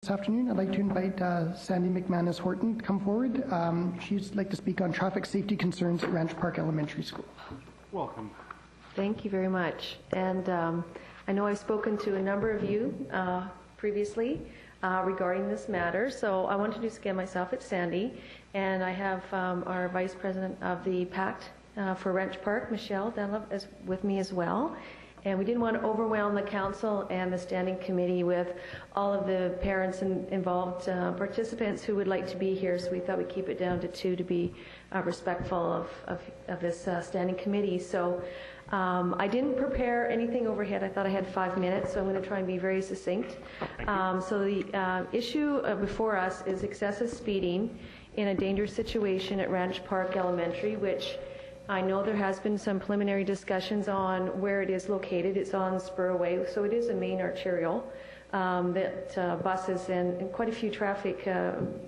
This afternoon, I'd like to invite Sandy McManus Horton to come forward. She'd like to speak on traffic safety concerns at Ranch Park Elementary School. Welcome. Thank you very much. And I know I've spoken to a number of you previously regarding this matter, so I want to introduce again myself. It's Sandy, and I have our Vice President of the PACT for Ranch Park, Michelle Dunlop, with me as well. And we didn't want to overwhelm the council and the standing committee with all of the parents and involved participants who would like to be here, so we thought we'd keep it down to two to be respectful of this standing committee. So I didn't prepare anything overhead. I thought I had 5 minutes, so I'm going to try and be very succinct. So the issue before us is excessive speeding in a dangerous situation at Ranch Park Elementary, which I know there has been some preliminary discussions on where it is located. It's on Spurway, so it is a main arterial that buses and quite a few traffic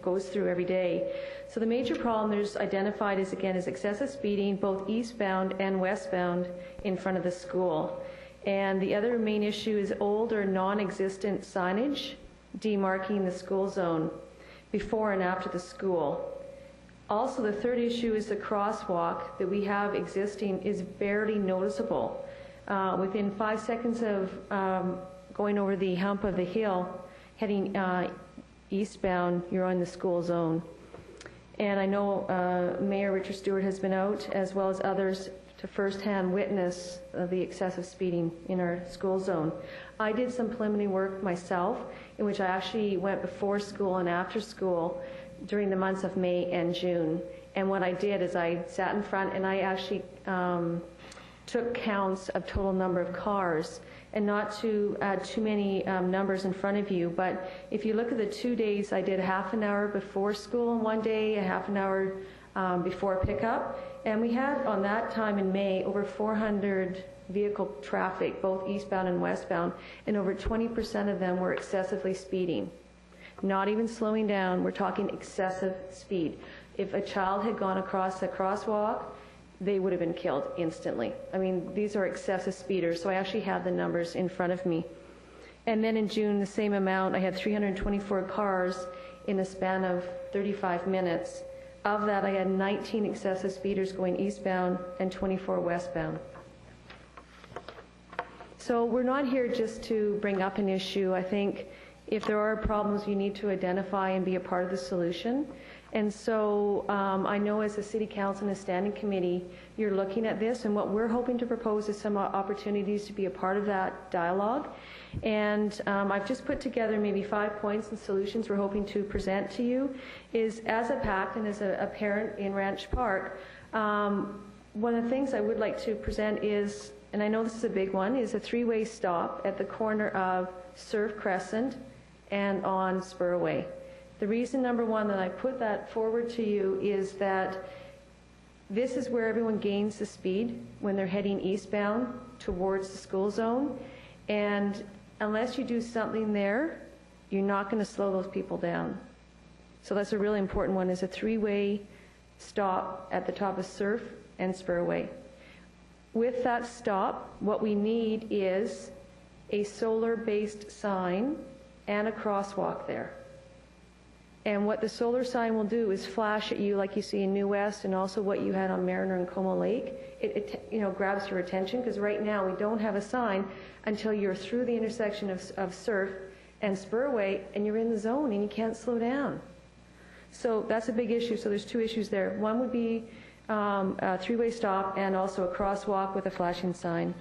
goes through every day. So the major problem there's identified is excessive speeding, both eastbound and westbound in front of the school. And the other main issue is old or non-existent signage demarking the school zone before and after the school. Also, the third issue is the crosswalk that we have existing is barely noticeable. Within 5 seconds of going over the hump of the hill, heading eastbound, you're on the school zone. And I know Mayor Richard Stewart has been out, as well as others, to firsthand witness the excessive speeding in our school zone. I did some preliminary work myself, in which I actually went before school and after school during the months of May and June. And what I did is I sat in front and I actually took counts of total number of cars, and not to add too many numbers in front of you, but if you look at the 2 days, I did a half an hour before school one day, a half an hour before pickup, and we had on that time in May over 400 vehicle traffic, both eastbound and westbound, and over 20% of them were excessively speeding. Not even slowing down, we're talking excessive speed. If a child had gone across a crosswalk, they would have been killed instantly. I mean, these are excessive speeders, so I actually have the numbers in front of me. And then in June, the same amount, I had 324 cars in a span of 35 minutes. Of that, I had 19 excessive speeders going eastbound and 24 westbound. So we're not here just to bring up an issue. I think if there are problems, you need to identify and be a part of the solution. And so I know as a City Council and a standing committee, you're looking at this, and what we're hoping to propose is some opportunities to be a part of that dialogue. And I've just put together maybe 5 points and solutions we're hoping to present to you. Is as a PACT and as a parent in Ranch Park, one of the things I would like to present is, and I know this is a big one, is a 3-way stop at the corner of Surf Crescent and on Spurway. The reason, number one, that I put that forward to you is that this is where everyone gains the speed when they're heading eastbound towards the school zone, and unless you do something there, you're not going to slow those people down. So that's a really important one, is a 3-way stop at the top of Surf and Spurway. With that stop, what we need is a solar-based sign and a crosswalk there. And what the solar sign will do is flash at you like you see in New West, and also what you had on Mariner and Como Lake. It grabs your attention, because right now we don't have a sign until you're through the intersection of Surf and Spurway, and you're in the zone and you can't slow down. So that's a big issue. So there's 2 issues there. One would be a 3-way stop and also a crosswalk with a flashing sign.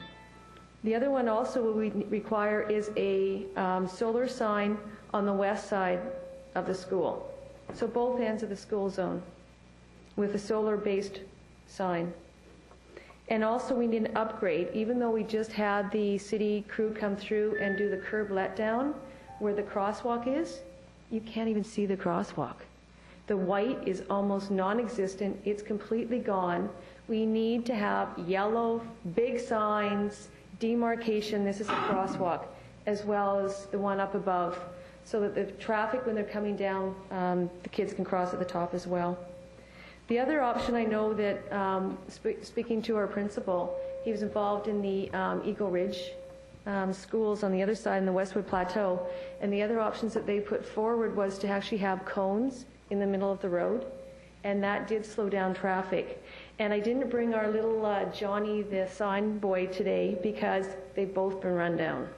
The other one also what we require is a solar sign on the west side of the school. So both ends of the school zone with a solar-based sign. And also we need an upgrade. Even though we just had the city crew come through and do the curb letdown where the crosswalk is, you can't even see the crosswalk. The white is almost non-existent. It's completely gone. We need to have yellow, big signs, demarcation, this is a crosswalk, as well as the one up above, so that the traffic, when they're coming down, the kids can cross at the top as well. The other option, I know that speaking to our principal, he was involved in the Eagle Ridge schools on the other side in the Westwood Plateau, and the other options that they put forward was to actually have cones in the middle of the road, and that did slow down traffic. And I didn't bring our little Johnny the sign boy today because they've both been run down.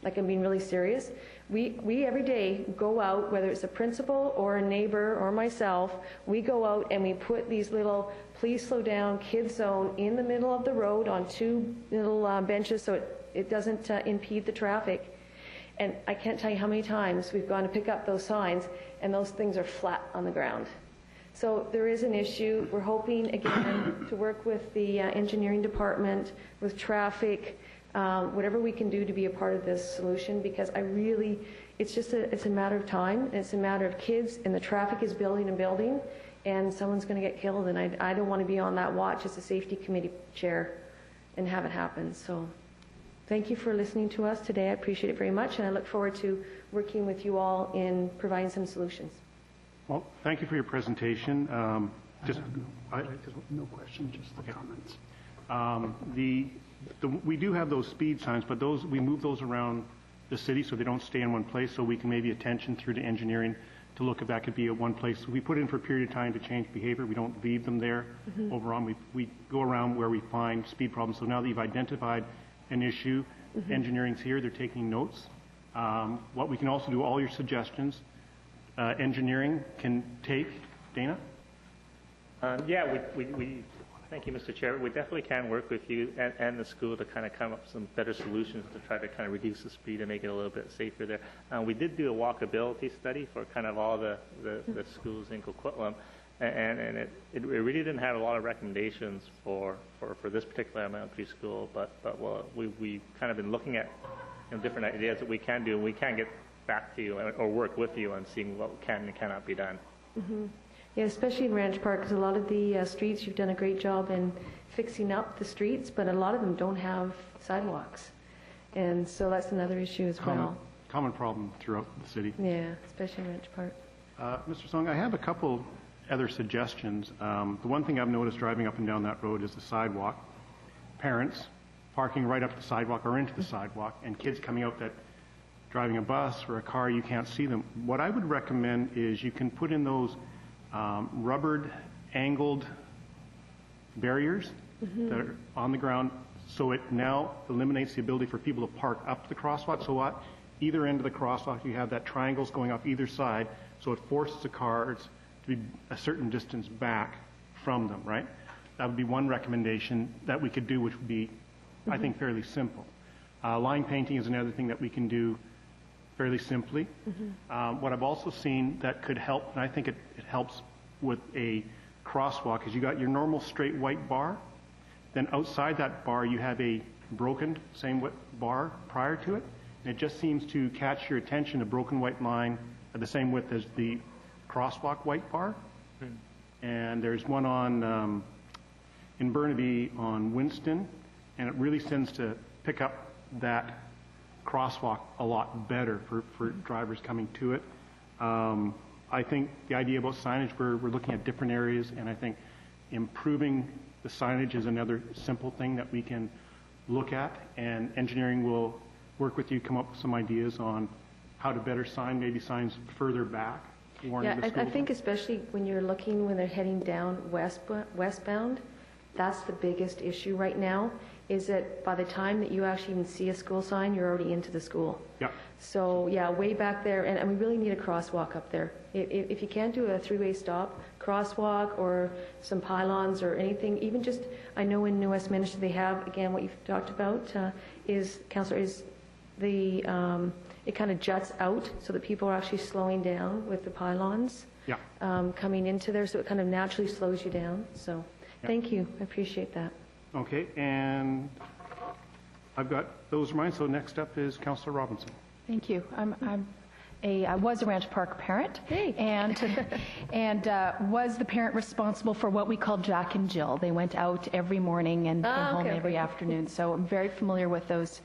Like, I'm being really serious. We every day go out, whether it's a principal or a neighbor or myself, we go out and we put these little please slow down kids zone in the middle of the road on two little benches so it doesn't impede the traffic. And I can't tell you how many times we've gone to pick up those signs and those things are flat on the ground. So there is an issue. We're hoping, again, to work with the engineering department, with traffic, whatever we can do to be a part of this solution, because it's a matter of time, and it's a matter of kids, and the traffic is building and building, and someone's going to get killed, and I don't want to be on that watch as a safety committee chair and have it happen. So thank you for listening to us today. I appreciate it very much, and I look forward to working with you all in providing some solutions. Well, thank you for your presentation. No question, just the comments. We do have those speed signs, but we move those around the city so they don't stay in one place, so we can maybe attention through to engineering to look if that could be at one place. So we put in for a period of time to change behavior. We don't leave them there. Overall, we go around where we find speed problems. So now that you've identified an issue, engineering's here, they're taking notes. What we can also do, all your suggestions, engineering can take. Dana? Yeah, we thank you, Mr. Chair. We definitely can work with you and the school to kind of come up with some better solutions to try to kind of reduce the speed and make it a little bit safer there. We did do a walkability study for kind of all the schools in Coquitlam, and it really didn't have a lot of recommendations for this particular elementary school, but we kind of been looking at different ideas that we can do, and we can get back to you or work with you on seeing what can and cannot be done. Yeah, especially in Ranch Park, because a lot of the streets, you've done a great job in fixing up the streets, but a lot of them don't have sidewalks. And so that's another issue as well. Common problem throughout the city. Yeah, especially in Ranch Park. Mr. Song, I have a couple other suggestions. The one thing I've noticed driving up and down that road is the sidewalk. Parents parking right up the sidewalk or into the sidewalk, and kids coming out that driving a bus or a car, you can't see them. What I would recommend is you can put in those rubbered, angled barriers that are on the ground, so it now eliminates the ability for people to park up the crosswalk. So what? Either end of the crosswalk, you have that triangles going up either side, so it forces the cars to be a certain distance back from them, right? That would be one recommendation that we could do, which would be, I think, fairly simple. Line painting is another thing that we can do fairly simply. What I've also seen that could help, and I think it helps with a crosswalk, is you got your normal straight white bar, then outside that bar you have a broken same width bar prior to it, and it just seems to catch your attention, a broken white line at the same width as the crosswalk white bar. And there's one on in Burnaby on Winston, and it really tends to pick up that crosswalk a lot better for drivers coming to it. I think the idea about signage, we're looking at different areas, and I think improving the signage is another simple thing that we can look at, and engineering will work with you, come up with some ideas on how to better sign, maybe signs further back. Yeah, I think especially when you're looking, when they're heading down westbound, that's the biggest issue right now, is that by the time that you actually even see a school sign, you're already into the school. Yeah. So, yeah, way back there, and we really need a crosswalk up there. If you can't do a three-way stop, crosswalk or some pylons or anything, even just, I know in New Westminster they have, again, what you've talked about Councillor, is the, it kind of juts out so that people are actually slowing down with the pylons coming into there, so it kind of naturally slows you down. So, thank you. I appreciate that. Okay, and I've got those reminded. So next up is Councillor Robinson. Thank you. I was a Ranch Park parent, and was the parent responsible for what we call Jack and Jill. They went out every morning and came home every afternoon. So I'm very familiar with those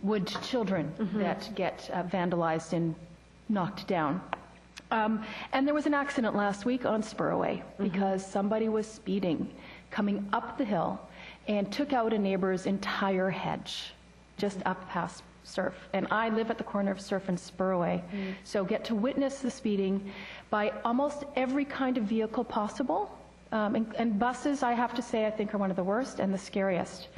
wood children that get vandalized and knocked down. And there was an accident last week on Spurway because somebody was speeding coming up the hill, and took out a neighbor's entire hedge just up past Surf. And I live at the corner of Surf and Spurway, so get to witness the speeding by almost every kind of vehicle possible. And buses, I have to say, I think are one of the worst and the scariest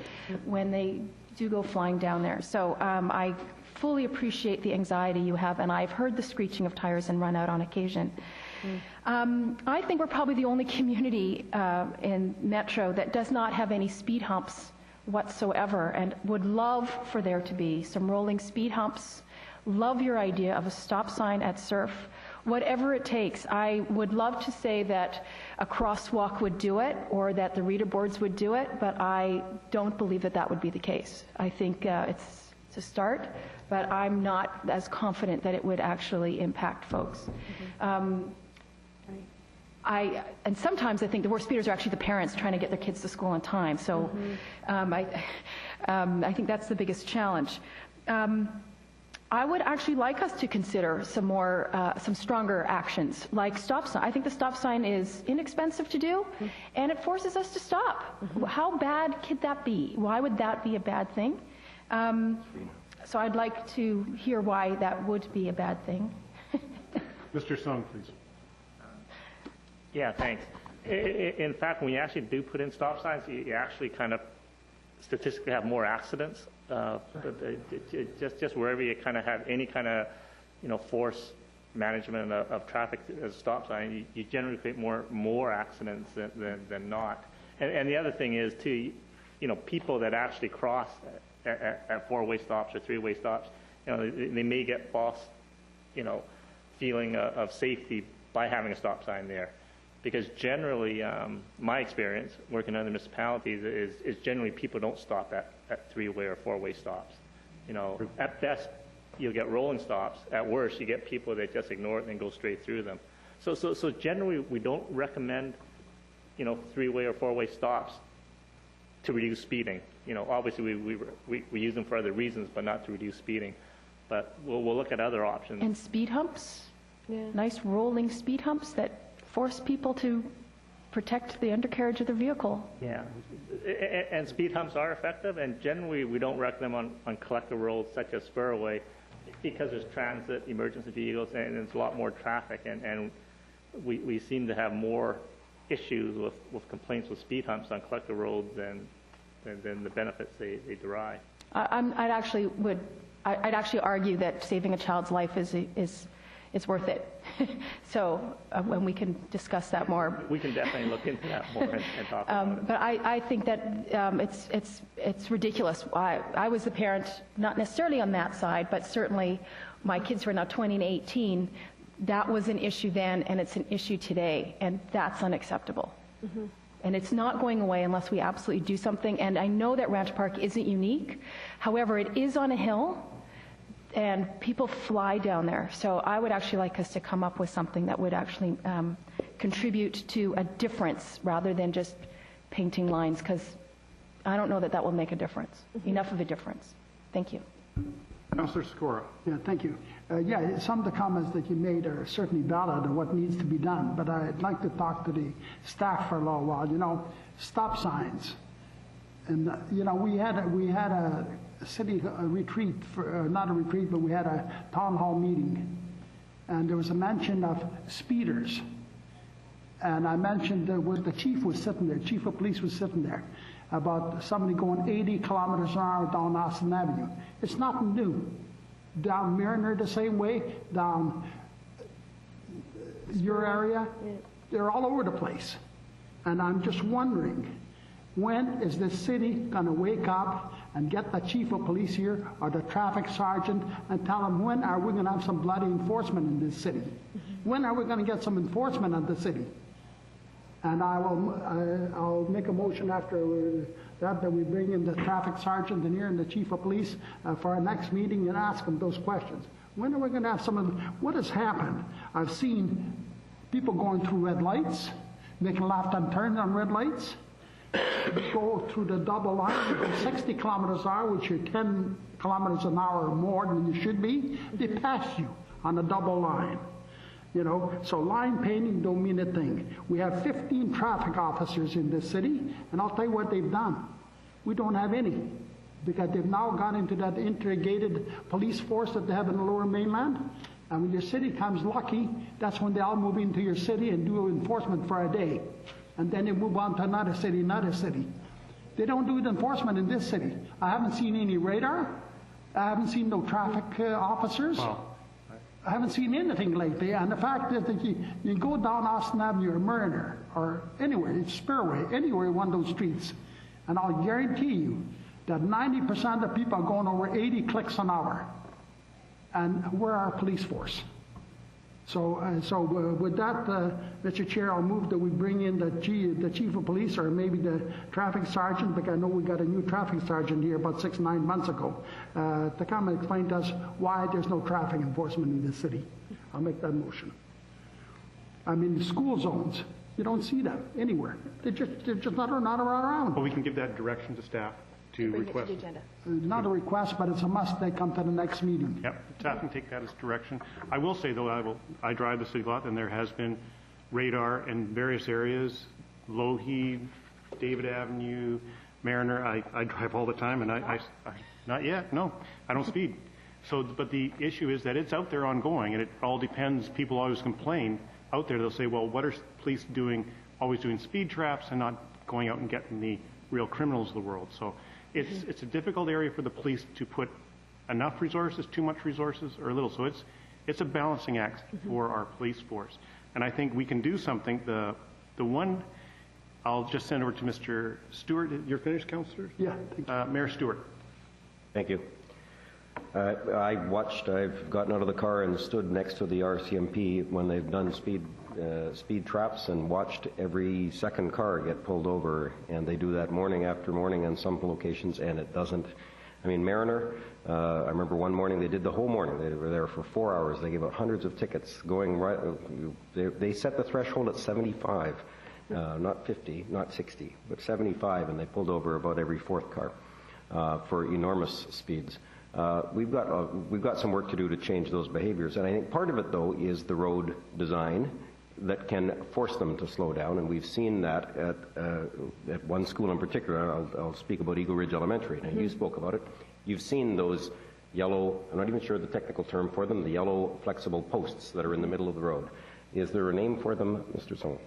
when they do go flying down there. So I fully appreciate the anxiety you have, and I've heard the screeching of tires and run out on occasion. I think we're probably the only community in Metro that does not have any speed humps whatsoever, and would love for there to be some rolling speed humps. Love your idea of a stop sign at Surf. Whatever it takes. I would love to say that a crosswalk would do it, or that the reader boards would do it, but I don't believe that that would be the case. I think it's a start, but I'm not as confident that it would actually impact folks. And sometimes I think the worst speeders are actually the parents trying to get their kids to school on time. So I think that's the biggest challenge. I would actually like us to consider some stronger actions, like stop sign. I think the stop sign is inexpensive to do, and it forces us to stop. How bad could that be? Why would that be a bad thing? So I'd like to hear why that would be a bad thing. Mr. Sung, please. Yeah, thanks. In fact, when you actually do put in stop signs, you actually kind of statistically have more accidents. Just wherever you kind of have any kind of, force management of traffic as a stop sign, you generally create more accidents than not. And the other thing is too, people that actually cross at four-way stops or three-way stops, they may get false, feeling of safety by having a stop sign there. Because generally, my experience working in other municipalities is generally people don't stop at three-way or four-way stops. At best, you'll get rolling stops. At worst, you get people that just ignore it and go straight through them. So generally, we don't recommend, three-way or four-way stops to reduce speeding. Obviously, we use them for other reasons, but not to reduce speeding. But we'll look at other options. And speed humps? Yeah. Nice rolling speed humps that force people to protect the undercarriage of their vehicle. Yeah, and speed humps are effective, and generally we don't recommend them on collector roads such as Spurway because there's transit, emergency vehicles, and there's a lot more traffic, and we seem to have more issues with complaints with speed humps on collector roads than the benefits they derive. I'd actually argue that saving a child's life is worth it. So when we can discuss that more. We can definitely look into that more and talk about it. But I think that it's ridiculous. I was the parent, not necessarily on that side, but certainly my kids who are now 20 and 18, that was an issue then, and it's an issue today, and that's unacceptable. And it's not going away unless we absolutely do something. And I know that Ranch Park isn't unique. However, it is on a hill, and people fly down there. So I would actually like us to come up with something that would actually contribute to a difference rather than just painting lines, because I don't know that will make a difference, enough of a difference. Thank you. Councillor Skora. Yeah, thank you. Some of the comments that you made are certainly valid on what needs to be done, but I'd like to talk to the staff for a little while. Stop signs. And, we had a city retreat, not a retreat, but we had a town hall meeting, and there was a mention of speeders. And I mentioned where the chief was sitting there, chief of police was sitting there, about somebody going 80 kilometers an hour down Austin Avenue. It's nothing new. Down Mariner the same way, down your area, they're all over the place. And I'm just wondering, when is this city going to wake up and get the chief of police here or the traffic sergeant and tell them, when are we going to have some bloody enforcement in this city? When are we going to get some enforcement in the city? And I'll make a motion after that we bring in the traffic sergeant in here and the chief of police for our next meeting and ask them those questions. When are we going to have some of them? What has happened? I've seen people going through red lights, making left-hand turns on red lights. Go through the double line, you go 60 kilometers an hour, which you're 10 kilometers an hour more than you should be. They pass you on a double line. So line painting don't mean a thing. We have 15 traffic officers in this city, and I'll tell you what they've done. We don't have any, because they've now gone into that integrated police force that they have in the Lower Mainland. And when your city comes lucky, that's when they all move into your city and do enforcement for a day. And then they move on to another city, another city. They don't do enforcement in this city. I haven't seen any radar. I haven't seen no traffic officers. I haven't seen anything lately. And the fact is that you go down Austin Avenue or Mariner or anywhere, Spearway, anywhere one of those streets, and I'll guarantee you that 90% of people are going over 80 clicks an hour. And we're our police force. So with that, Mr. Chair, I'll move that we bring in the chief of police or maybe the traffic sergeant, because I know we got a new traffic sergeant here about 6-9 months ago, to come and explain to us why there's no traffic enforcement in this city. I'll make that motion. I mean, the school zones, you don't see them anywhere. They're just not around. Well, we can give that direction to staff to request. Not a request, but it's a must they come to the next meeting. Yep, staff can take that as direction. I will say, though, I drive the city lot, and there has been radar in various areas, Lougheed, David Avenue, Mariner. I drive all the time, and I not yet, no, I don't speed. So, but the issue is that it's out there ongoing, and it all depends. People always complain out there. They'll say, well, what are police doing, always doing speed traps and not going out and getting the real criminals of the world? So it's a difficult area for the police to put enough resources, too much resources, or a little. So it's a balancing act for our police force. And I think we can do something. The one, I'll just send over to Mr. Stewart. You're finished, Councillor? Yeah. Mayor Stewart. Thank you. I've gotten out of the car and stood next to the RCMP when they've done speed traps and watched every second car get pulled over, and they do that morning after morning on some locations, and it doesn't. I mean, Mariner, I remember one morning they did the whole morning. They were there for 4 hours. They gave out hundreds of tickets going right. They set the threshold at 75, not 50, not 60, but 75, and they pulled over about every fourth car for enormous speeds. We've got some work to do to change those behaviors, and I think part of it, though, is the road design that can force them to slow down, and we've seen that at one school in particular. I'll speak about Eagle Ridge Elementary, and you spoke about it. You've seen those yellow, I'm not even sure the technical term for them, the yellow flexible posts that are in the middle of the road. Is there a name for them, Mr. Song?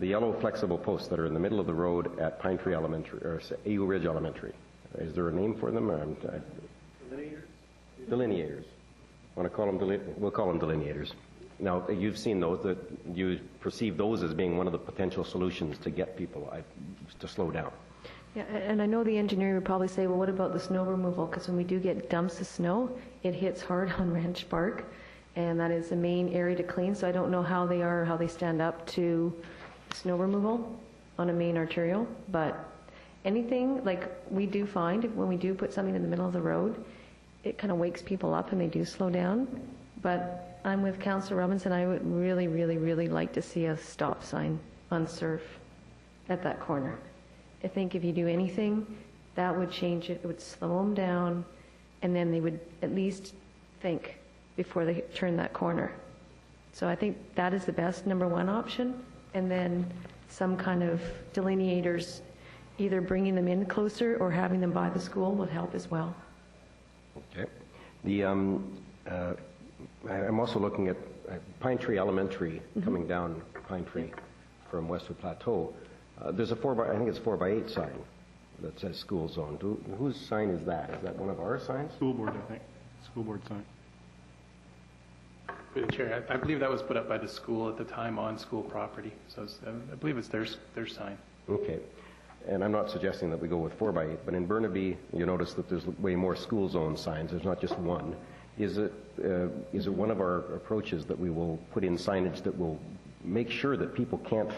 The yellow flexible posts that are in the middle of the road at Pine Tree Elementary, or Eagle Ridge Elementary. Is there a name for them? Delineators. Delineators. We'll call them delineators. Now, you've seen those, that you perceive those as being one of the potential solutions to get people to slow down. Yeah, and I know the engineer would probably say, well, what about the snow removal? Because when we do get dumps of snow, it hits hard on Ranch Park, and that is the main area to clean. So I don't know how they stand up to snow removal on a main arterial, but anything like we do find when we do put something in the middle of the road, it kind of wakes people up and they do slow down. But I'm with Councillor Robinson. I would really, really, really like to see a stop sign on Surf at that corner. I think if you do anything, that would change it. It would slow them down, and then they would at least think before they turn that corner. So I think that is the best number one option, and then some kind of delineators, either bringing them in closer or having them by the school would help as well. Okay. I'm also looking at Pine Tree Elementary, coming down Pine Tree from Westwood Plateau. There's a 4x8 sign that says school zone. Whose sign is that? Is that one of our signs? School board, I think. School board sign. Through the chair, I believe that was put up by the school at the time on school property. So I believe it's their sign. Okay. And I'm not suggesting that we go with 4x8, but in Burnaby, you notice that there's way more school zone signs. There's not just one. Is it one of our approaches that we will put in signage that will make sure that people can't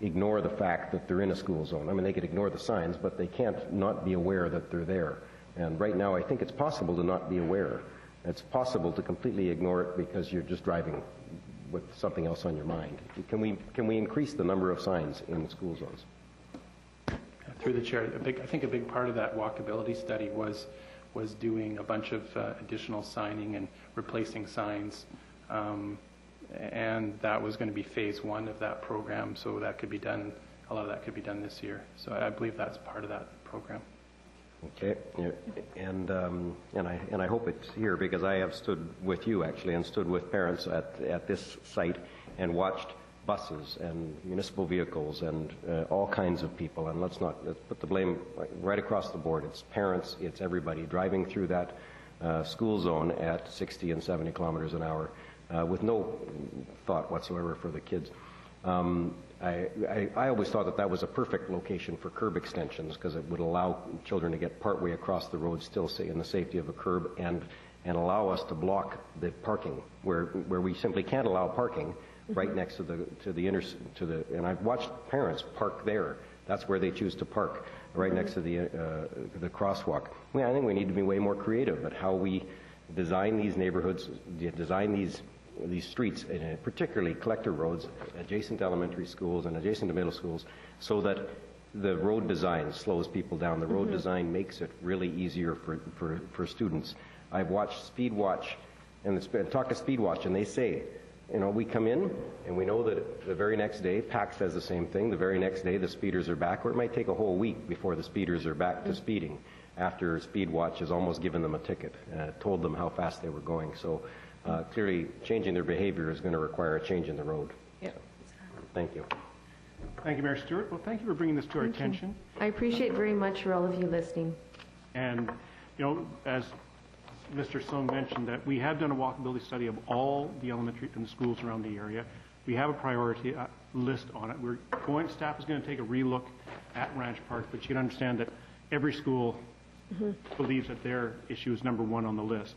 ignore the fact that they're in a school zone? I mean, they could ignore the signs, but they can't not be aware that they're there. And right now, I think it's possible to not be aware. It's possible to completely ignore it because you're just driving with something else on your mind. Can we increase the number of signs in school zones? Through the chair, I think a big part of that walkability study was doing a bunch of additional signing and replacing signs, and that was going to be phase one of that program, so that could be done a lot of that could be done this year. So I believe that's part of that program. Okay, yeah. And I hope it's here, because I have stood with you actually and stood with parents at this site and watched buses and municipal vehicles and all kinds of people. And let's put the blame right across the board. It's parents, it's everybody driving through that school zone at 60 and 70 kilometers an hour with no thought whatsoever for the kids. I always thought that was a perfect location for curb extensions, because it would allow children to get partway across the road, still in the safety of a curb, and allow us to block the parking where we simply can't allow parking right next to the. And I've watched parents park there. That's where they choose to park, right next to the crosswalk. I think we need to be way more creative at how we design these neighborhoods, design these streets, and particularly collector roads adjacent to elementary schools and adjacent to middle schools, so that the road design slows people down. The road design makes it really easier for students. I've watched Speed Watch and talked to Speed Watch, and they say, we come in and we know that the very next day, PAC says the same thing, the very next day the speeders are back, or it might take a whole week before the speeders are back to speeding after Speed Watch has almost given them a ticket, told them how fast they were going. So clearly, changing their behavior is going to require a change in the road. Yeah. Thank you. Thank you, Mayor Stewart. Well, thank you for bringing this to our attention. I appreciate very much for all of you listening. And, as Mr. Sloan mentioned, that we have done a walkability study of all the elementary and the schools around the area. We have a priority list on it. Staff is going to take a relook at Ranch Park, but you can understand that every school believes that their issue is number one on the list.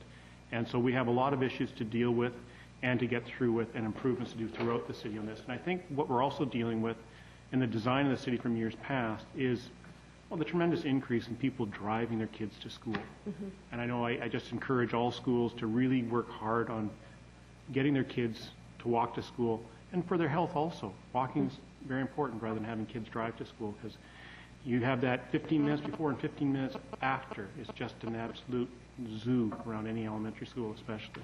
And so we have a lot of issues to deal with and to get through with, and improvements to do throughout the city on this. And I think what we're also dealing with in the design of the city from years past is the tremendous increase in people driving their kids to school. And I know I just encourage all schools to really work hard on getting their kids to walk to school, and for their health also. Walking is very important rather than having kids drive to school, because you have that 15 minutes before and 15 minutes after. It's just an absolute zoo around any elementary school especially.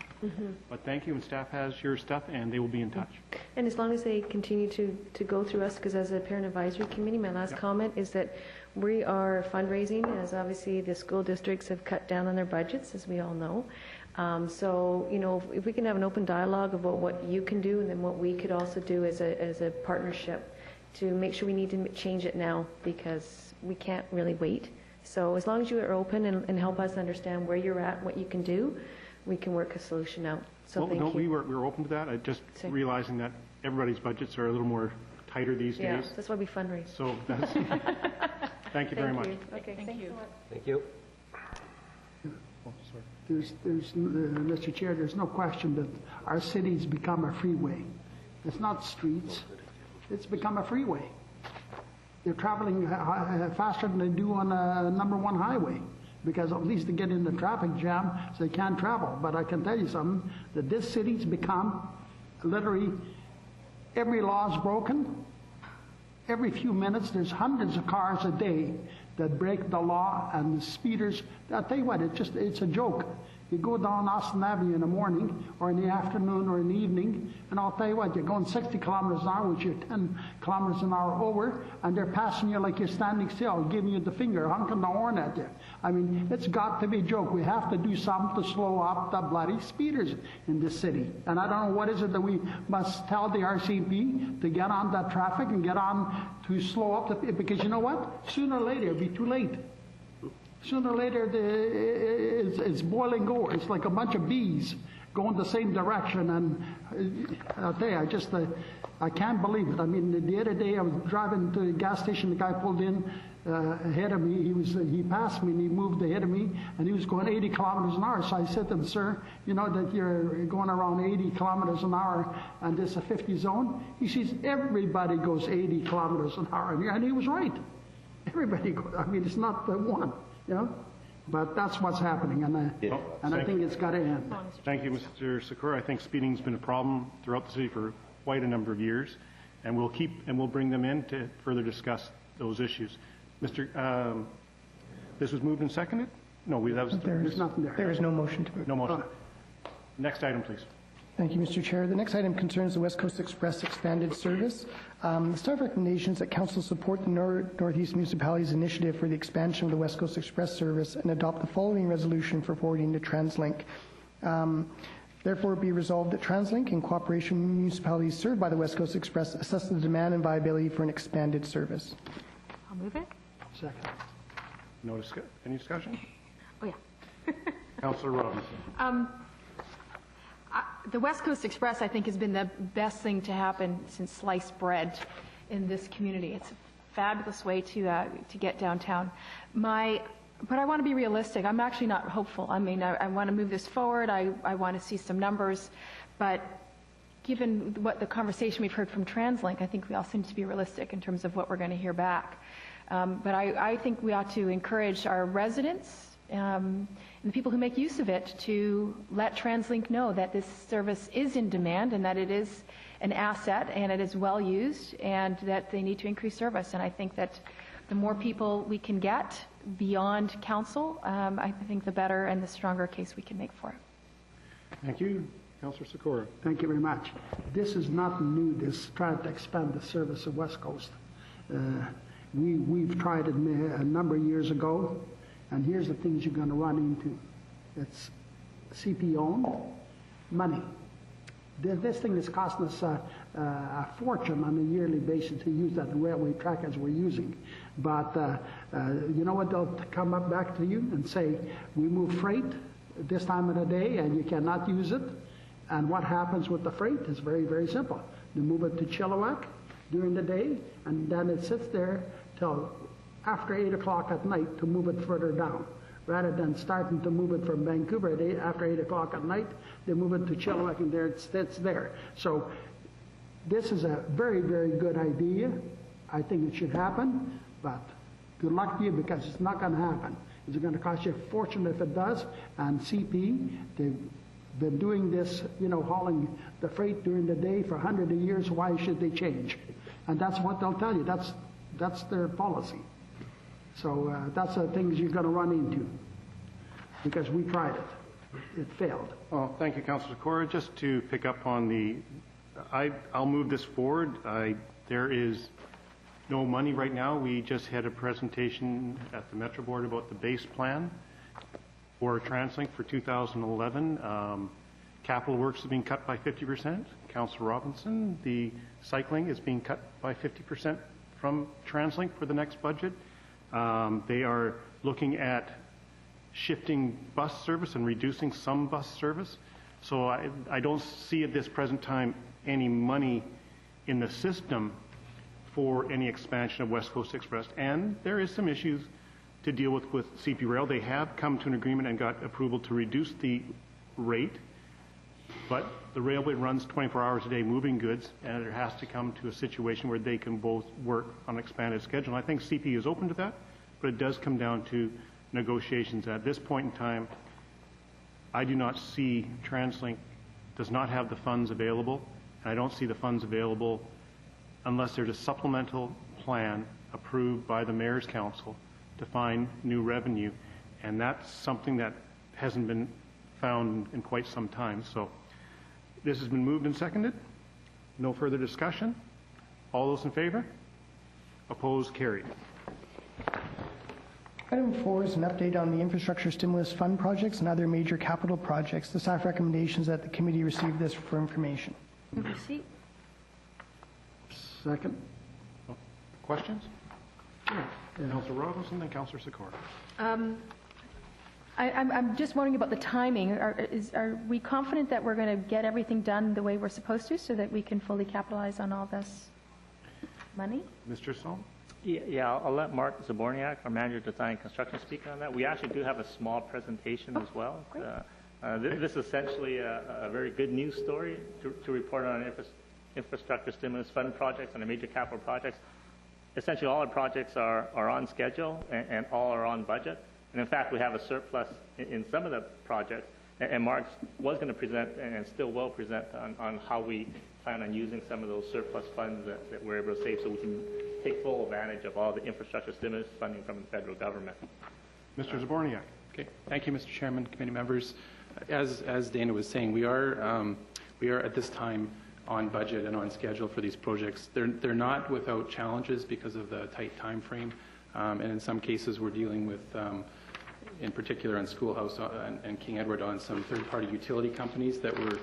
But thank you, and staff has your stuff, and they will be in touch. And as long as they continue to go through us, because as a parent advisory committee, my last comment is that we are fundraising, as obviously the school districts have cut down on their budgets, as we all know. So, if we can have an open dialogue about what you can do, and then what we could also do as a partnership to make sure, we need to change it now, because we can't really wait. So as long as you are open and help us understand where you're at, what you can do, we can work a solution out. So thank you. We were open to that. I just realizing that everybody's budgets are a little more tighter these days. Yeah, that's why we fundraise. So that's, thank you very much. Okay, thank you. Thank you. Mr. Chair, there's no question that our city's become a freeway. It's not streets. It's become a freeway. They're traveling faster than they do on a number one highway, because at least they get in the traffic jam so they can't travel. But I can tell you something, that this city's become literally, every law is broken. Every few minutes there's hundreds of cars a day that break the law, and the speeders, I'll tell you what, it's a joke. You go down Austin Avenue in the morning or in the afternoon or in the evening, and I'll tell you what, you're going 60 kilometers an hour, which you're 10 kilometers an hour over, and they're passing you like you're standing still, giving you the finger, honking the horn at you. I mean, it's got to be a joke. We have to do something to slow up the bloody speeders in this city. And I don't know what is it that we must tell the RCMP to get on that traffic and get on to slow up because you know what? Sooner or later it'll be too late. Sooner or later, it's boiling over. It's like a bunch of bees going the same direction. And I'll tell you, I can't believe it. I mean, the other day I was driving to the gas station. The guy pulled in ahead of me. He passed me and he moved ahead of me, and he was going 80 kilometers an hour. So I said to him, "Sir, you know that you're going around 80 kilometers an hour and this is a 50 zone?" He says, "Everybody goes 80 kilometers an hour." And he was right. Everybody goes. I mean, it's not the one. But that's what's happening, and I think it's got to end. Thank you, Mr. Sakura. I think speeding's been a problem throughout the city for quite a number of years, and we'll bring them in to further discuss those issues. Mr. This was moved and seconded? No, that was. There's nothing there. There is no motion to move. No motion. Next item, please. Thank you, Mr. Chair. The next item concerns the West Coast Express expanded service. The staff recommendations that Council support the Northeast Municipalities Initiative for the expansion of the West Coast Express service and adopt the following resolution for forwarding to TransLink. Therefore, be resolved that TransLink, in cooperation with municipalities served by the West Coast Express, assess the demand and viability for an expanded service. I'll move it. Second. Any discussion? Oh, yeah. Councillor Robinson. The West Coast Express, I think, has been the best thing to happen since sliced bread in this community. It's a fabulous way to get downtown. But I want to be realistic. I'm actually not hopeful. I mean, I want to move this forward. I want to see some numbers. But given what the conversation we've heard from TransLink, I think we all seem to be realistic in terms of what we're going to hear back. But I think we ought to encourage our residents and the people who make use of it to let TransLink know that this service is in demand and that it is an asset and it is well used and that they need to increase service. And I think that the more people we can get beyond council, I think the better and the stronger case we can make for it. Thank you. Councillor Sikora. Thank you very much. This is not new, this trying to expand the service of West Coast. We've tried it a number of years ago, and here's the things you're going to run into. It's CP owned, money. This thing is costing us a fortune on a yearly basis to use that railway track as we're using. But you know what, they'll come up back to you and say, we move freight this time of the day and you cannot use it. And what happens with the freight is very, very simple. They move it to Chilliwack during the day, and then it sits there till after 8 o'clock at night to move it further down. Rather than starting to move it from Vancouver after 8 o'clock at night, they move it to Chilliwack and there it sits there. So this is a very, very good idea. I think it should happen, but good luck to you because it's not going to happen. It's going to cost you a fortune if it does. And CP, they've been doing this, hauling the freight during the day for hundreds of years. Why should they change? And that's what they'll tell you. That's their policy. So that's the things you're going to run into because we tried it. It failed. Well, thank you, Councillor Sikora. Just to pick up on I'll move this forward. There is no money right now. We just had a presentation at the Metro Board about the base plan for TransLink for 2011. Capital Works is being cut by 50%. Councillor Robinson, the cycling is being cut by 50% from TransLink for the next budget. They are looking at shifting bus service and reducing some bus service. So I don't see at this present time any money in the system for any expansion of West Coast Express. And there is some issues to deal with CP Rail. They have come to an agreement and got approval to reduce the rate, but the railway runs 24 hours a day moving goods, and it has to come to a situation where they can both work on an expanded schedule. And I think CP is open to that, but it does come down to negotiations. At this point in time, I do not see TransLink does not have the funds available, and I don't see the funds available unless there's a supplemental plan approved by the Mayor's Council to find new revenue, and that's something that hasn't been found in quite some time. So this has been moved and seconded. No further discussion. All those in favor? Opposed? Carried. Item 4 is an update on the Infrastructure Stimulus Fund projects and other major capital projects. The staff recommendations that the committee receive this for information. Move receipt. Second. Questions? Councillor Robinson and Councillor Sikora. I'm just wondering about the timing. Are we confident that we're going to get everything done the way we're supposed to so that we can fully capitalize on all this money? Mr. Sol? Yeah, I'll let Mark Zaborniak, our Manager of Design and Construction, speak on that. We actually do have a small presentation as well. This is essentially a very good news story to report on infrastructure stimulus fund projects and the major capital projects. Essentially, all our projects are on schedule and all are on budget. And in fact, we have a surplus in some of the projects. And Mark was going to present and still will present on how we plan on using some of those surplus funds that we're able to save so we can take full advantage of all the infrastructure stimulus funding from the federal government. Mr. Zaborniak. Okay. Thank you, Mr. Chairman, committee members. As Dana was saying, we We are at this time on budget and on schedule for these projects. They're not without challenges because of the tight time frame, and in some cases we're dealing with, in particular on Schoolhouse and King Edward, on some third-party utility companies that we're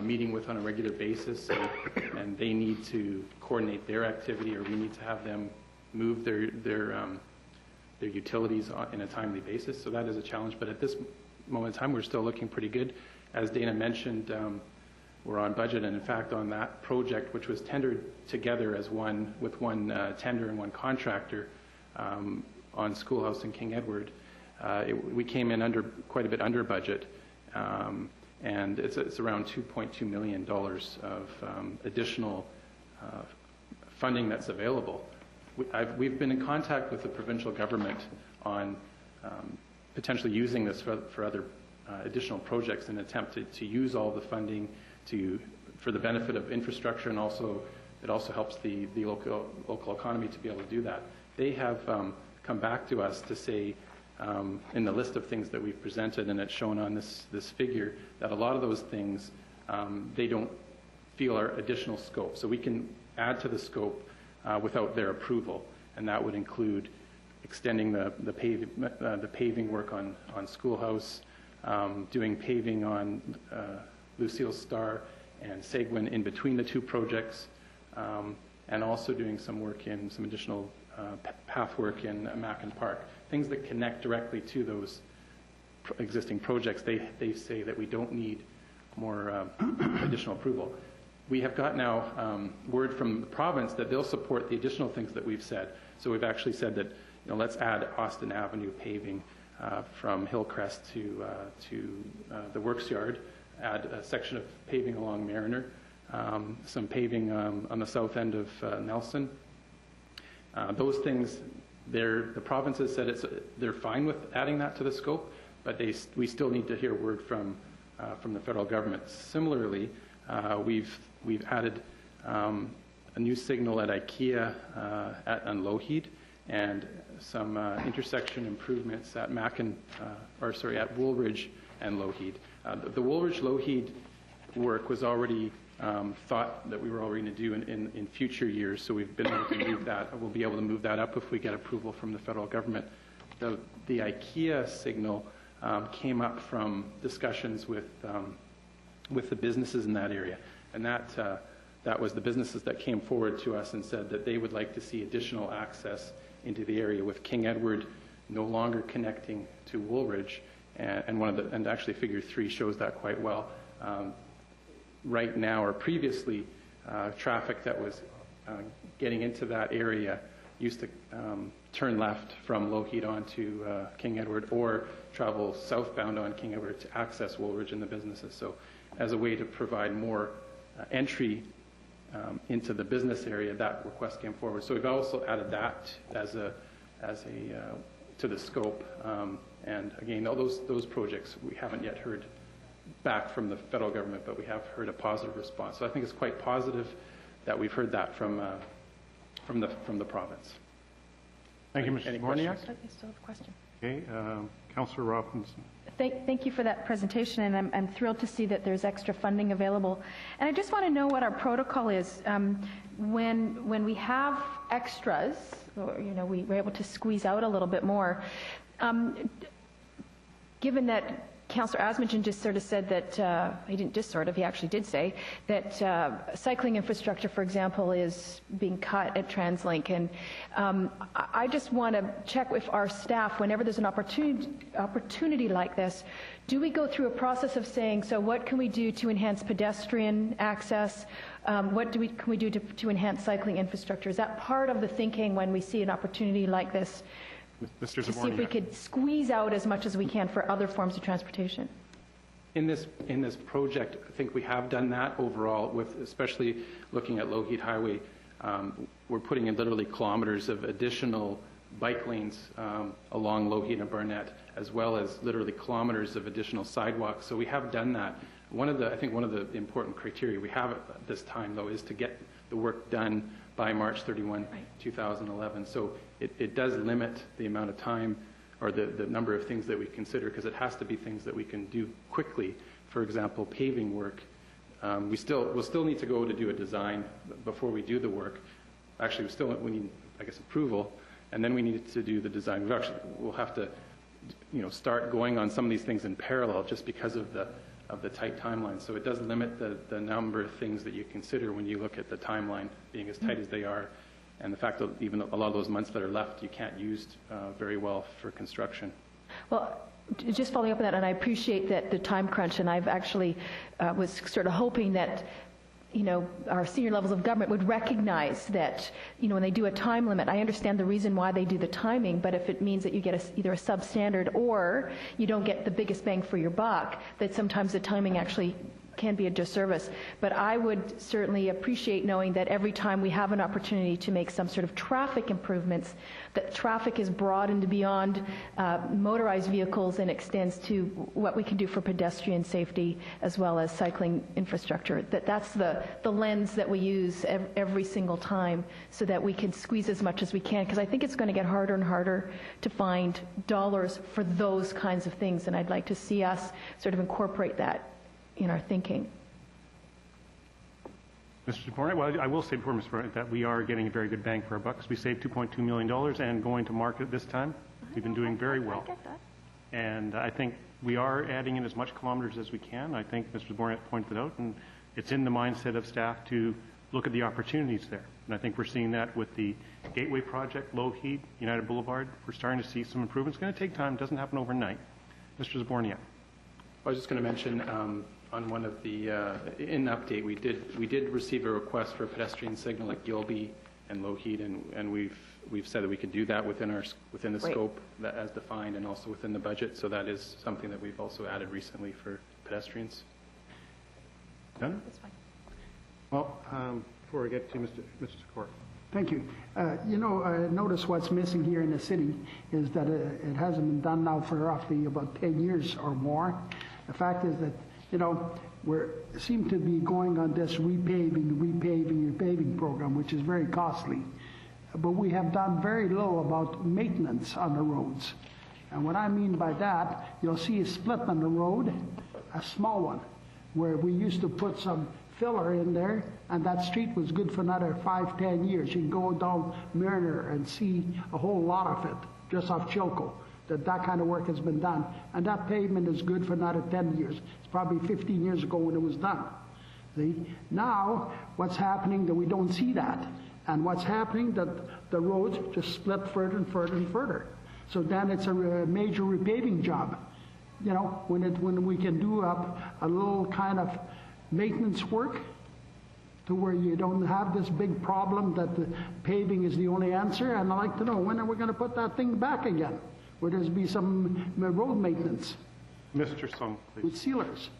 meeting with on a regular basis, and they need to coordinate their activity, or we need to have them move their utilities in a timely basis. So that is a challenge. But at this moment in time, we're still looking pretty good. As Dana mentioned, we're on budget, and in fact, on that project, which was tendered together as one with one tender and one contractor on Schoolhouse and King Edward, we came in quite a bit under budget. And it's around $2.2 million of additional funding that's available. We've been in contact with the provincial government on potentially using this for other additional projects in an attempt to use all the funding for the benefit of infrastructure, and also it also helps the local economy to be able to do that. They have come back to us to say, in the list of things that we've presented, and it's shown on this figure, that a lot of those things they don't feel are additional scope. So we can add to the scope without their approval, and that would include extending the paving work on Schoolhouse, doing paving on Lucille Star and Seguin in between the two projects, and also doing some additional path work in Mackin Park. Things that connect directly to those existing projects. They say that we don't need more additional approval. We have got now word from the province that they'll support the additional things that we've said. So we've actually said that, let's add Austin Avenue paving from Hillcrest to the Works Yard, add a section of paving along Mariner, some paving on the south end of Nelson. Those things, the province has said they're fine with adding that to the scope, but we still need to hear word from the federal government. Similarly, we've added a new signal at IKEA on Lougheed, and some intersection improvements at at Woolridge and Lougheed. The Woolridge-Lougheed work was already thought that we were already going to do in future years, so we've been able to move that. We'll be able to move that up if we get approval from the federal government. The IKEA signal came up from discussions with the businesses in that area, and that was the businesses that came forward to us and said that they would like to see additional access into the area, with King Edward no longer connecting to Woolridge, and actually Figure 3 shows that quite well. Right now, or previously, traffic that was getting into that area used to turn left from Lougheed onto King Edward, or travel southbound on King Edward to access Woolridge and the businesses. So as a way to provide more entry into the business area, that request came forward. So we've also added that to the scope. And again, all those projects, we haven't yet heard back from the federal government, but we have heard a positive response. So I think it's quite positive that we've heard that from the province. Thank you, Mr. Morniak. I still have a question. Okay, Councillor Robinson. Thank you for that presentation, and I'm thrilled to see that there's extra funding available. And I just want to know what our protocol is when we have extras, or, we're able to squeeze out a little bit more. Given that Councillor Asmingen just sort of said that, he didn't just sort of, he actually did say that cycling infrastructure, for example, is being cut at TransLink. And I just want to check with our staff, whenever there's an opportunity like this, do we go through a process of saying, so what can we do to enhance pedestrian access? What can we do to enhance cycling infrastructure? Is that part of the thinking when we see an opportunity like this? Mr. To see if we could squeeze out as much as we can for other forms of transportation. In this project, I think we have done that overall, with especially looking at Lougheed Highway. We're putting in literally kilometers of additional bike lanes along Lougheed and Barnett, as well as literally kilometers of additional sidewalks. So we have done that. I think one of the important criteria we have at this time, though, is to get the work done by March 31, 2011. So it does limit the amount of time, or the number of things that we consider, because it has to be things that we can do quickly. For example, paving work We'll still need to go to do a design before we do the work. Actually, we need, I guess, approval, and then we need to do the design. We'll have to, start going on some of these things in parallel just because of the tight timeline. So it does limit the number of things that you consider when you look at the timeline being as tight as they are, and the fact that even a lot of those months that are left you can't use very well for construction. Well, just following up on that, and I appreciate that the time crunch, and I've actually was sort of hoping that our senior levels of government would recognize that, when they do a time limit, I understand the reason why they do the timing, but if it means that you get either a substandard or you don't get the biggest bang for your buck, that sometimes the timing actually can be a disservice. But I would certainly appreciate knowing that every time we have an opportunity to make some sort of traffic improvements, that traffic is broadened beyond motorized vehicles and extends to what we can do for pedestrian safety as well as cycling infrastructure. That's the lens that we use every single time so that we can squeeze as much as we can, because I think it's going to get harder and harder to find dollars for those kinds of things, and I'd like to see us sort of incorporate that in our thinking. Mr. Bornet, well, I will say before, Mr. Bornet, that we are getting a very good bang for our buck, because we saved $2.2 million, and going to market this time, we've been doing very well. I get that. And I think we are adding in as much kilometers as we can. I think Mr. Bornet pointed out, and it's in the mindset of staff to look at the opportunities there. And I think we're seeing that with the Gateway project, Low Heat, United Boulevard. We're starting to see some improvements. It's going to take time. It doesn't happen overnight. Mr. Zaborniak. I was just going to mention on one of the in the update we did receive a request for a pedestrian signal at Gilby and Low Heat, and we've said that we could do that within the scope that as defined, and also within the budget. So that is something that we've also added recently for pedestrians. Done? That's fine. Well, before I get to Mr. Secor. Thank you. I notice what's missing here in the city is that it hasn't been done now for roughly about 10 years or more. The fact is that, we seem to be going on this repaving program, which is very costly. But we have done very little about maintenance on the roads. And what I mean by that, you'll see a split on the road, a small one, where we used to put some filler in there, and that street was good for another 5-10 years. You can go down Mariner and see a whole lot of it, just off Chilco, that kind of work has been done. And that pavement is good for another 10 years. It's probably 15 years ago when it was done. See? Now, what's happening that we don't see that. And what's happening that the roads just split further and further and further. So then it's a major repaving job. When we can do up a little kind of maintenance work to where you don't have this big problem that the paving is the only answer. And I'd like to know, when are we going to put that thing back again? Where there's be some road maintenance. Mr. Song, please. With sealers.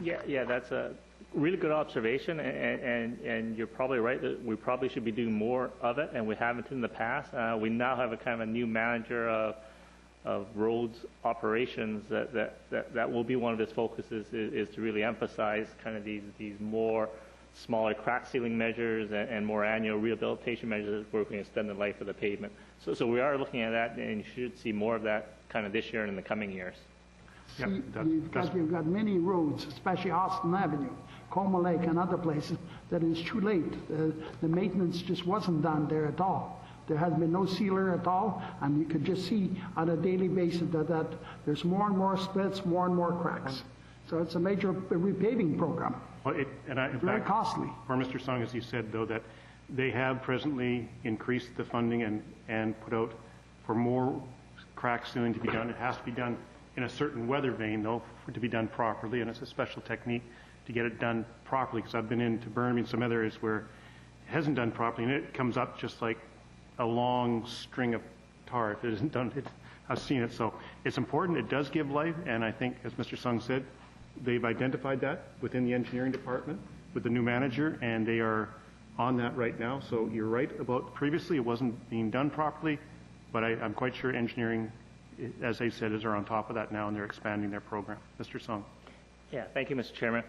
Yeah, that's a really good observation, and you're probably right that we probably should be doing more of it, and we haven't in the past. We now have a kind of a new manager of roads operations that will be one of his focuses is to really emphasize kind of these more smaller crack sealing measures and more annual rehabilitation measures where we can extend the life of the pavement. So we are looking at that, and you should see more of that kind of this year and in the coming years. Yep, You've got many roads, especially Austin Avenue, Como Lake, and other places that is too late. The maintenance just wasn't done there at all. There has been no sealer at all, and you could just see on a daily basis that there's more and more splits, more and more cracks. So it's a major repaving program. Well, very costly. For Mr. Song, as he said, though, that they have presently increased the funding and put out for more crack sealing to be done. It has to be done in a certain weather vane, though, for it to be done properly, and it's a special technique to get it done properly, because I've been into Burnaby and some other areas where it hasn't done properly, and it comes up just like a long string of tar if it isn't done. I've seen it. So it's important. It does give life, and I think, as Mr. Sung said, they've identified that within the engineering department with the new manager, and they are on that right now. So you're right about previously it wasn't being done properly, but I'm quite sure engineering, as they said, are on top of that now, and they're expanding their program. Mr. Sung. Yeah, thank you, Mr. Chairman.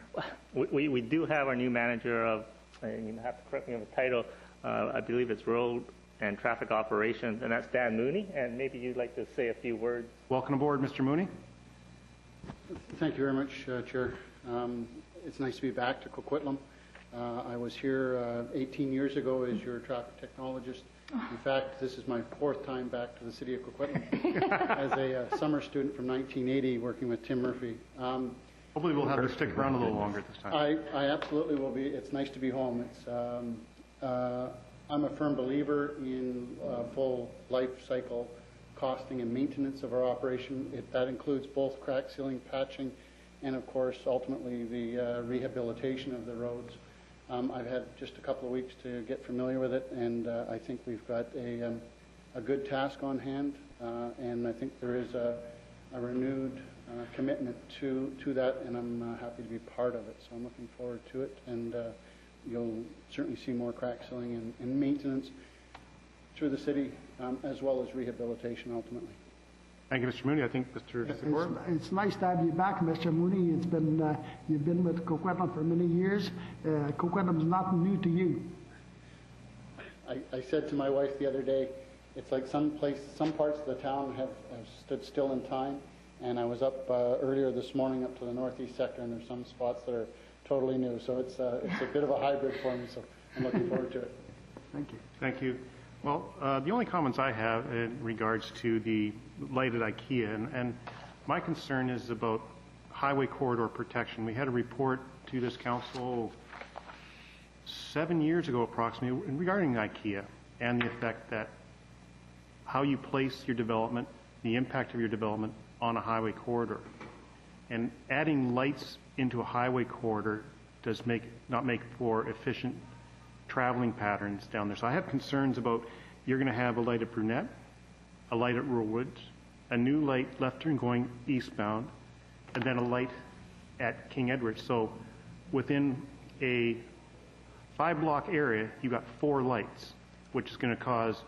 We do have our new manager of, and you have to correct me on the title, I believe it's Road and Traffic Operations, and that's Dan Mooney, and maybe you'd like to say a few words. Welcome aboard, Mr. Mooney. Thank you very much, Chair. It's nice to be back to Coquitlam. I was here 18 years ago as your traffic technologist. In fact, this is my 4th time back to the city of Coquitlam as a summer student from 1980 working with Tim Murphy. Hopefully we'll have to stick around a little longer this time. I absolutely will be. It's nice to be home. I'm a firm believer in full life cycle costing and maintenance of our operation. That includes both crack sealing, patching, and of course, ultimately, the rehabilitation of the roads. I've had just a couple of weeks to get familiar with it, and I think we've got a good task on hand, and I think there is a renewed commitment to that, and I'm happy to be part of it. So I'm looking forward to it, and you'll certainly see more crack sealing and maintenance through the city, as well as rehabilitation ultimately. Thank you, Mr. Mooney. I think Mr. Sikora. It's nice to have you back, Mr. Mooney. It's been you've been with Coquitlam for many years. Coquitlam is not new to you. I said to my wife the other day, it's like some parts of the town have stood still in time, and I was up earlier this morning up to the northeast sector, and there's some spots that are totally new. So it's a bit of a hybrid for me. So I'm looking forward to it. Thank you. Thank you. Well, the only comments I have in regards to the light at IKEA, and my concern is about highway corridor protection. We had a report to this council 7 years ago approximately regarding IKEA and the effect that how you place your development, the impact of your development on a highway corridor. And adding lights into a highway corridor does not make for efficient traveling patterns down there. So I have concerns about you're going to have a light at Brunette, a light at Rural Woods, a new light left turn going eastbound, and then a light at King Edward. So within a 5-block area, you've got 4 lights, which is going to cause,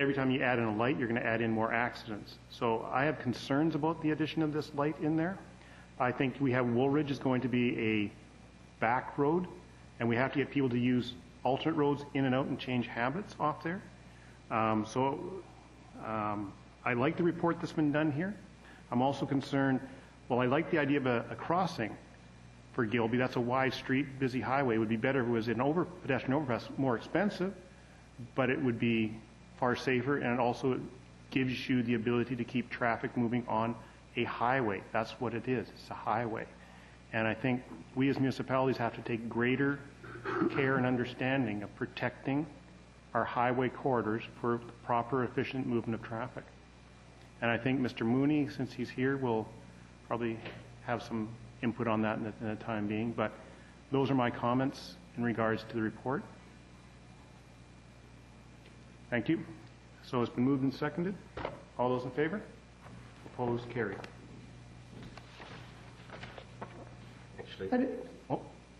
every time you add in a light, you're going to add in more accidents. So I have concerns about the addition of this light in there. I think we have Woolridge is going to be a back road, and we have to get people to use alternate roads in and out and change habits off there. I like the report that's been done here. I'm also concerned, well, I like the idea of a crossing for Gilby. That's a wide street, busy highway. It would be better if it was an pedestrian overpass, more expensive, but it would be far safer, and it also gives you the ability to keep traffic moving on a highway. That's what it is. It's a highway. And I think we as municipalities have to take greater care and understanding of protecting our highway corridors for the proper, efficient movement of traffic. And I think Mr. Mooney, since he's here, will probably have some input on that in the time being. But those are my comments in regards to the report. Thank you. So it's been moved and seconded. All those in favor? Opposed? Carried. Actually,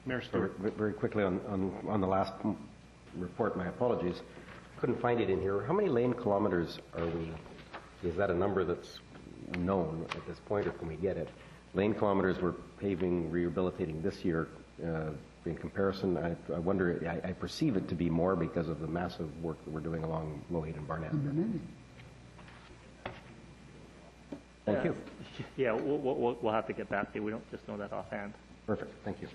Mayor Stewart. Very quickly on the last report, my apologies. Couldn't find it in here. How many lane kilometers are we? Is that a number that's known at this point, or can we get it? Lane kilometers we're paving, rehabilitating this year. In comparison, I wonder, I perceive it to be more because of the massive work that we're doing along Lougheed and Barnett. Thank you. Yeah, we'll have to get back to you. We don't just know that offhand. Perfect. Thank you.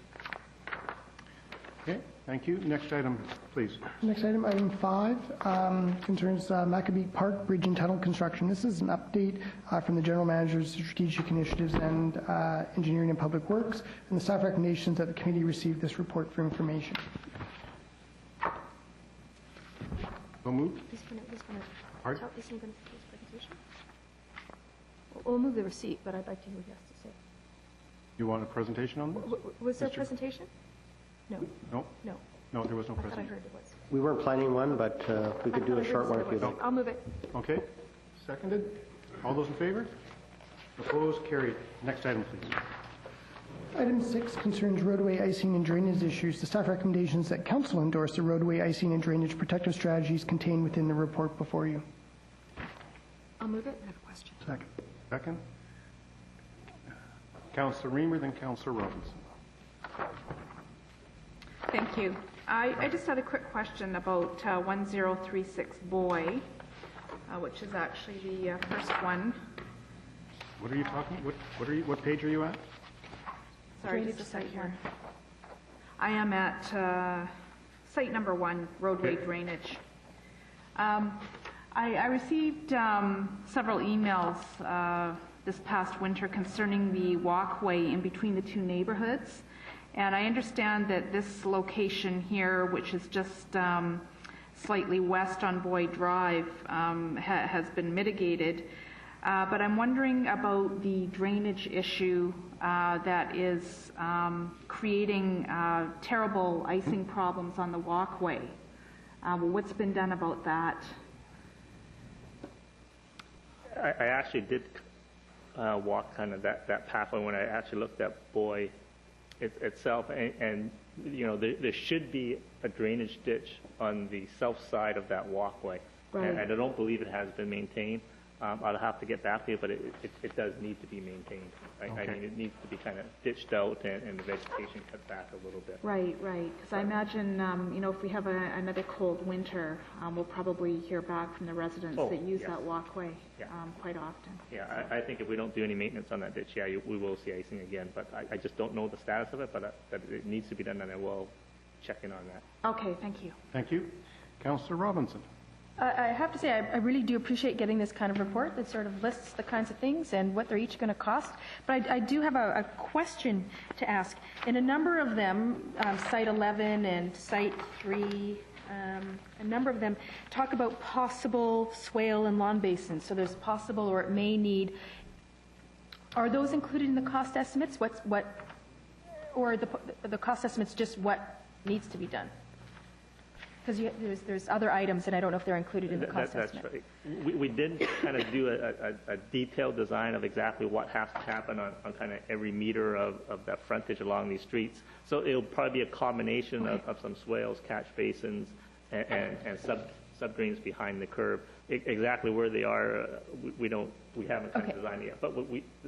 Okay, thank you. Next item, please. Next item, item 5, concerns Maquabeak Park Bridge and Tunnel construction. This is an update from the General Manager's Strategic Initiatives and Engineering and Public Works, and the staff recommendations that the committee receive this report for information. We'll move. Pardon? We'll move the receipt, but I'd like to hear what he has to say. You want a presentation on this? Was there a presentation? No. No? No. No, there was no I thought I presentation. heard there was. We weren't planning one, but we could do a short one if you'd like. I'll move it. Okay. Seconded. All those in favor? Opposed? Carried. Next item, please. Item 6 concerns roadway icing and drainage issues. The staff recommendations that council endorse the roadway icing and drainage protective strategies contained within the report before you. I'll move it. I have a question. Second. Second. Councillor Reamer, then Councillor Robinson. Thank you. I just had a quick question about 1036 Boy, which is actually the first one. What are you talking? What page are you at? Sorry, just a second here. I am at site number 1, roadway drainage. I received several emails this past winter concerning the walkway in between the two neighborhoods. And I understand that this location here, which is just slightly west on Boyd Drive, has been mitigated. But I'm wondering about the drainage issue that is creating terrible icing problems on the walkway. What's been done about that? I actually did walk kind of that pathway when I actually looked at Boyd itself, and you know, there should be a drainage ditch on the south side of that walkway. Right. And I don't believe it has been maintained. I'll have to get back to you, but it does need to be maintained. I mean, it needs to be kind of ditched out and the vegetation cut back a little bit. Right. Because I imagine, you know, if we have another cold winter, we'll probably hear back from the residents that use that walkway quite often. Yeah, I think if we don't do any maintenance on that ditch, we will see icing again. But I just don't know the status of it, but it needs to be done, and I will check in on that. Okay, thank you. Thank you. Councillor Robinson. I have to say, I really do appreciate getting this kind of report that sort of lists the kinds of things and what they're each going to cost. But I do have a question to ask. In a number of them, Site 11 and Site 3, a number of them talk about possible swale and lawn basins. So there's possible or it may need. Are those included in the cost estimates? Or the cost estimates just what needs to be done? Because there's other items, and I don't know if they're included in the cost estimate. That's right. We did kind of do a detailed design of exactly what has to happen on kind of every meter of that frontage along these streets. So it'll probably be a combination of some swales, catch basins, and sub drains behind the curb. Exactly where they are, we haven't kind of designed it yet, but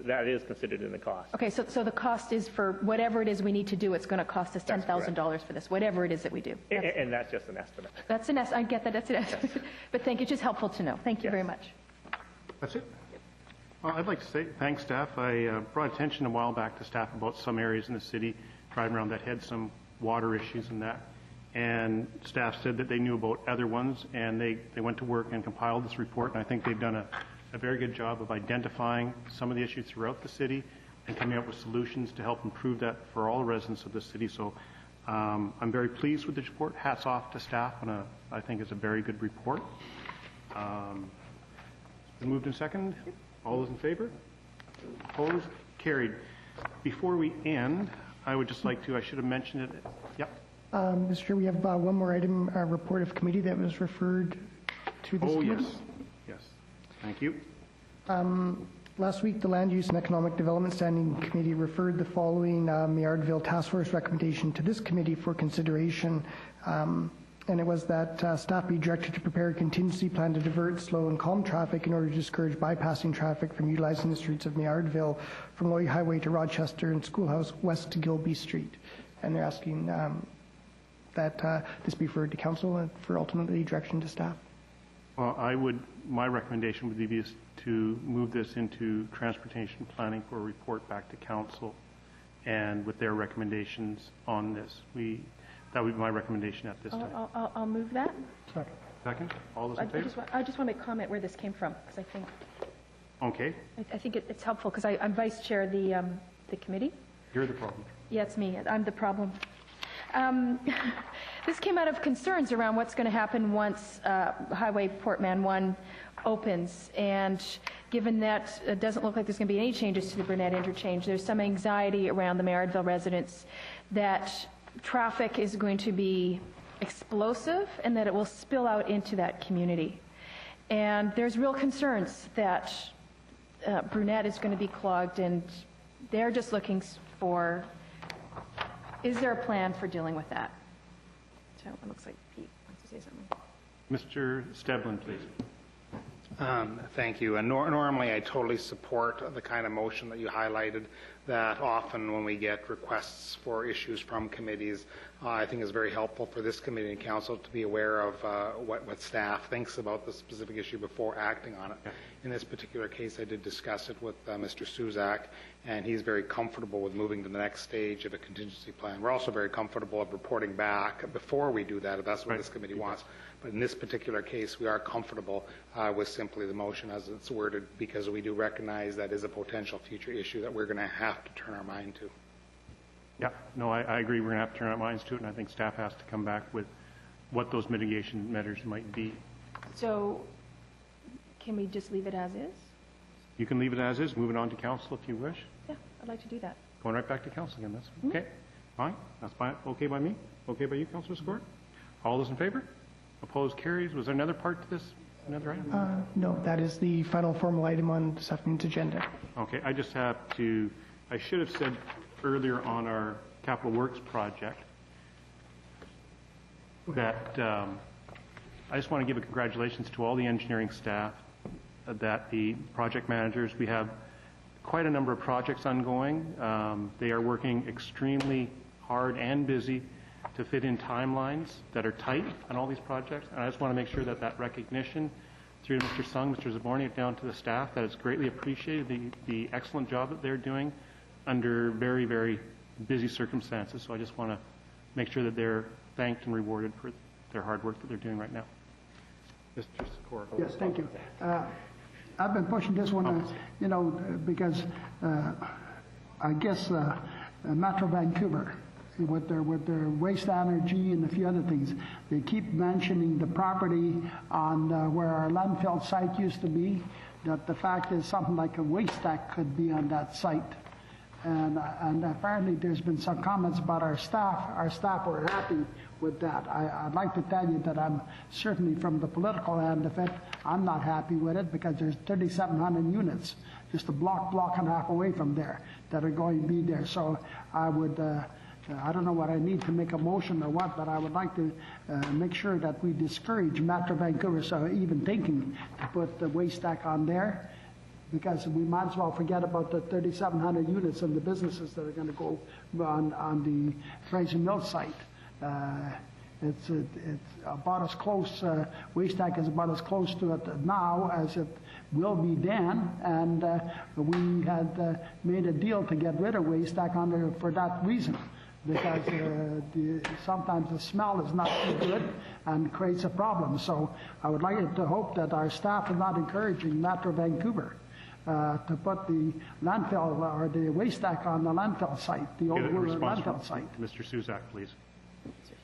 that is considered in the cost. Okay, so the cost is for whatever it is we need to do, it's going to cost us $10,000 for this, whatever it is that we do. And that's just an estimate. That's an estimate. I get that. That's an estimate. Yes. But thank you. It's just helpful to know. Thank you very much. That's it. Well, I'd like to say thanks, staff. I brought attention a while back to staff about some areas in the city driving around that had some water issues and that. And staff said that they knew about other ones, and they went to work and compiled this report, and I think they've done a very good job of identifying some of the issues throughout the city and coming up with solutions to help improve that for all residents of the city. So I'm very pleased with the report. Hats off to staff, and I think it's a very good report. Moved in second. All those in favor? Opposed? Carried. Before we end, I would just like to, I should have mentioned it. Yep. Mr. Chair, we have one more item, a report of committee that was referred to this committee. Yes. Thank you. Last week, the Land Use and Economic Development Standing Committee referred the following Mayardville Task Force recommendation to this committee for consideration, and it was that staff be directed to prepare a contingency plan to divert slow and calm traffic in order to discourage bypassing traffic from utilizing the streets of Mayardville from Loy Highway to Rochester and Schoolhouse west to Gilby Street. And they're asking that this be referred to council and for ultimately direction to staff. Well, my recommendation would be to move this into transportation planning for a report back to council and with their recommendations on this. That would be my recommendation at this time. I'll move that. Second. All those in favor? I just want to comment where this came from, because I think Okay. I think it's helpful, because I'm vice chair of the committee. You're the problem. Yeah, it's me. I'm the problem. This came out of concerns around what's going to happen once Highway Port Mann 1 opens, and given that it doesn't look like there's going to be any changes to the Burnett interchange, there's some anxiety around the Mayardville residents that traffic is going to be explosive and that it will spill out into that community. And there's real concerns that Burnett is going to be clogged, and they're just looking for, is there a plan for dealing with that? So it looks like Pete wants to say something. Mr. Steblin, please. Thank you. And normally I totally support the kind of motion that you highlighted, that often when we get requests for issues from committees, I think is very helpful for this committee and council to be aware of what staff thinks about the specific issue before acting on it. In this particular case, I did discuss it with Mr. Suzak, and he's very comfortable with moving to the next stage of a contingency plan. We're also very comfortable of reporting back before we do that, if that's what this committee wants. But in this particular case, we are comfortable with simply the motion as it's worded, because we do recognize that is a potential future issue that we're going to have to turn our mind to. Yeah, no, I agree. We're going to have to turn our minds to it, and I think staff has to come back with what those mitigation measures might be. So can we just leave it as is? You can leave it as is, move it on to council if you wish. Yeah, I'd like to do that. Going right back to council again, that's okay. Fine, that's fine. Okay by me? Okay by you, Councillor Scott? All those in favor? Opposed, carries. Was there another part to this, another item? No, that is the final formal item on this afternoon's agenda. Okay, I just have to, I should have said earlier on our capital works project that I just want to give a congratulations to all the engineering staff, that the project managers, we have quite a number of projects ongoing. They are working extremely hard and busy to fit in timelines that are tight on all these projects. And I just want to make sure that that recognition through Mr. Sung, Mr. Zaborni, down to the staff, that it's greatly appreciated, the excellent job that they're doing under very, very busy circumstances. So I just want to make sure that they're thanked and rewarded for their hard work that they're doing right now. Mr. Sikora. Yes, thank you. I've been pushing this one, because I guess Metro Vancouver, with their waste energy and a few other things, they keep mentioning the property on where our landfill site used to be, that the fact is something like a waste stack could be on that site. And apparently there's been some comments about our staff. Our staff were happy with that. I'd like to tell you that I'm certainly, from the political end of it, I'm not happy with it, because there's 3,700 units just a block and a half away from there that are going to be there. So I would, I don't know what I need to make a motion or what, but I would like to make sure that we discourage Metro Vancouver even thinking to put the waste stack on there, because we might as well forget about the 3,700 units and the businesses that are going to go on the Fraser Mill site. It's about as close, waste stack is about as close to it now as it will be then, and we had made a deal to get rid of waste stack on there for that reason, because sometimes the smell is not too good and creates a problem. So I would like to hope that our staff is not encouraging Metro Vancouver to put the landfill or the waste stack on the landfill site, the old landfill site. Mr. Suzak, please.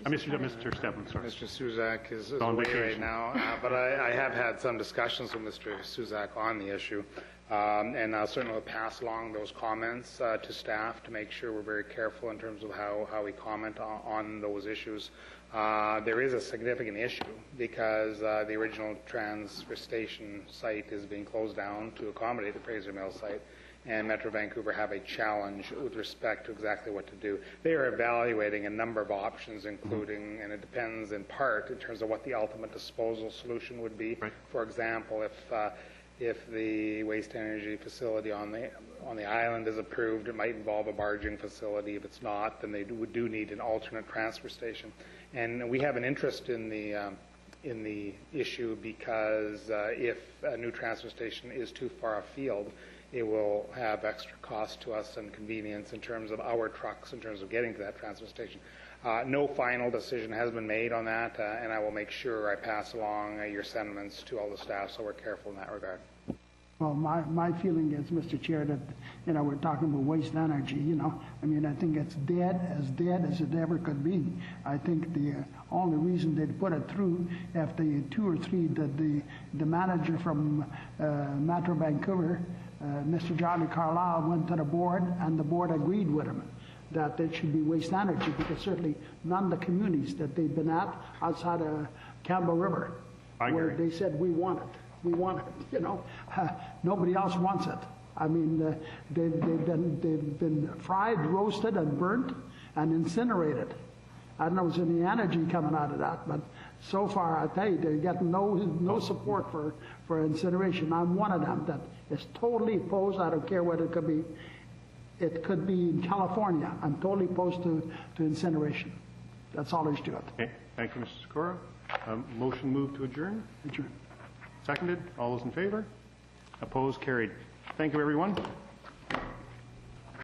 Mr. Stebbins, sorry. Mr. Suzak is away right now, but I have had some discussions with Mr. Suzak on the issue, and I'll certainly pass along those comments to staff to make sure we're very careful in terms of how we comment on those issues. There is a significant issue, because the original transfer station site is being closed down to accommodate the Fraser Mill site, and Metro Vancouver have a challenge with respect to exactly what to do. They are evaluating a number of options, including, and it depends in part in terms of what the ultimate disposal solution would be. Right. For example, if the waste energy facility on the island is approved, it might involve a barging facility. If it's not, then they do need an alternate transfer station. And we have an interest in the issue, because if a new transfer station is too far afield, it will have extra cost to us and convenience in terms of our trucks, in terms of getting to that transfer station. No final decision has been made on that, and I will make sure I pass along your sentiments to all the staff, so we're careful in that regard. Well, my feeling is, Mr. Chair, that, we're talking about waste energy, I mean, I think it's dead as it ever could be. I think the only reason they'd put it through, if the two or three, the manager from Metro Vancouver, Mr. Johnny Carlisle, went to the board, and the board agreed with him that it should be waste energy, because certainly none of the communities that they've been at outside of Campbell River, where they said, we want it. We want it, nobody else wants it. I mean, they've been fried, roasted, and burnt, and incinerated. I don't know if there's any energy coming out of that, but so far, I tell you, they're getting no support for incineration. I'm one of them that is totally opposed. I don't care what it could be. it could be in California. I'm totally opposed to incineration. That's all there's to it. Okay, thank you, Mr. Sikora. Motion moved to adjourn. Adjourn. Seconded. All those in favor? Opposed? Carried. Thank you, everyone.